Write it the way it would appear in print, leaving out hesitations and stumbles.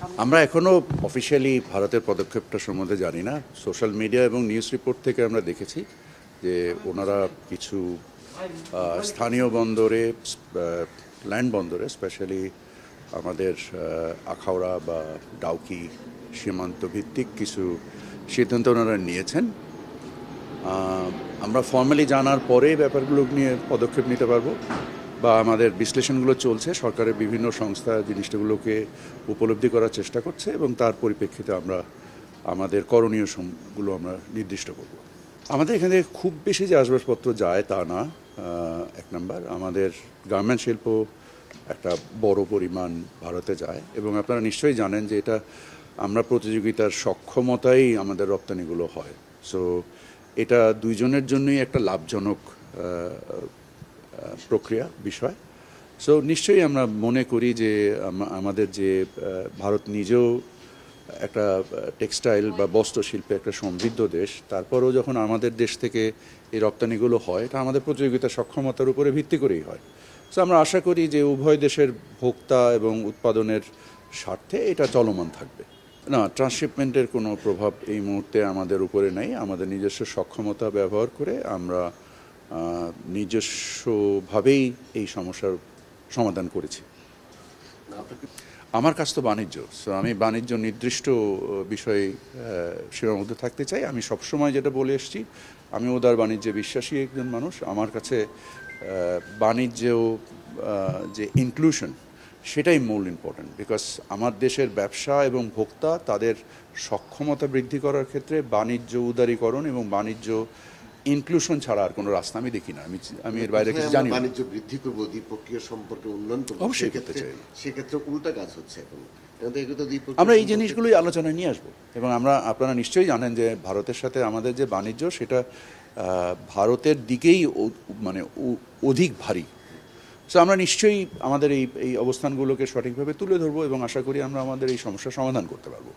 আমরা এখনও অফিসিয়ালি ভারতের পদক্ষেপটা সম্বন্ধে জানি না। সোশ্যাল মিডিয়া এবং নিউজ রিপোর্ট থেকে আমরা দেখেছি যে ওনারা কিছু স্থানীয় বন্দরে, ল্যান্ড বন্দরে, স্পেশালি আমাদের আখাউড়া বা ডাউকি সীমান্ত ভিত্তিক কিছু সিদ্ধান্ত ওনারা নিয়েছেন। আমরা ফর্মালি জানার পরে ব্যাপারগুলো নিয়ে পদক্ষেপ নিতে পারবো, বা আমাদের বিশ্লেষণগুলো চলছে। সরকারের বিভিন্ন সংস্থা জিনিসগুলোকে উপলব্ধি করার চেষ্টা করছে এবং তার পরিপ্রেক্ষিতে আমরা আমাদের করণীয়গুলো আমরা নির্দিষ্ট করব। আমাদের এখানে খুব বেশি যে আসবাবপত্র যায় তা না। এক নাম্বার, আমাদের গার্মেন্ট শিল্প একটা বড় পরিমাণ ভারতে যায় এবং আপনারা নিশ্চয়ই জানেন যে এটা আমরা প্রতিযোগিতার সক্ষমতাই আমাদের রপ্তানিগুলো হয়। সো এটা দুইজনের জন্যই একটা লাভজনক প্রক্রিয়া বিষয়। সো নিশ্চয়ই আমরা মনে করি যে আমাদের যে ভারত নিজেও একটা টেক্সটাইল বা বস্ত্র শিল্পে একটা সমৃদ্ধ দেশ, তারপরেও যখন আমাদের দেশ থেকে এই রপ্তানিগুলো হয় এটা আমাদের প্রতিযোগিতার সক্ষমতার উপরে ভিত্তি করেই হয়। সো আমরা আশা করি যে উভয় দেশের ভোক্তা এবং উৎপাদনের স্বার্থে এটা চলমান থাকবে। না, ট্রান্সশিপমেন্টের কোনো প্রভাব এই মুহূর্তে আমাদের উপরে নেই। আমাদের নিজস্ব সক্ষমতা ব্যবহার করে আমরা নিজস্বভাবেই এই সমস্যার সমাধান করেছি। আমার কাজ তো বাণিজ্য, সো আমি বাণিজ্য নির্দিষ্ট বিষয়ে সীমাবদ্ধ থাকতে চাই। আমি সবসময় যেটা বলে এসেছি, আমি উদার বাণিজ্যে বিশ্বাসী একজন মানুষ। আমার কাছে বাণিজ্যেও যে ইনক্লুশন সেটাই মূল ইম্পর্ট্যান্ট, বিকজ আমার দেশের ব্যবসা এবং ভোক্তা তাদের সক্ষমতা বৃদ্ধি করার ক্ষেত্রে বাণিজ্য উদারীকরণ এবং বাণিজ্য ইনক্লুশন ছাড়া আর কোনো রাস্তা আমি দেখি না। আমি এর বাইরে কিছু জানি না। বাণিজ্য বৃদ্ধি করবো, দ্বিপক্ষীয় সম্পর্কে উন্নয়ন করবো, অবশ্যই করতে চাই। সেক্ষেত্রে উল্টা কাজ হচ্ছে এখন। আমরা এই জিনিসগুলোই আলোচনায় নিয়ে আসবো এবং আপনারা নিশ্চয়ই জানেন যে ভারতের সাথে আমাদের যে বাণিজ্য সেটা ভারতের দিকেই মানে অধিক ভারী। সো আমরা নিশ্চয়ই আমাদের এই অবস্থানগুলোকে সঠিকভাবে তুলে ধরবো এবং আশা করি আমরা আমাদের এই সমস্যার সমাধান করতে পারবো।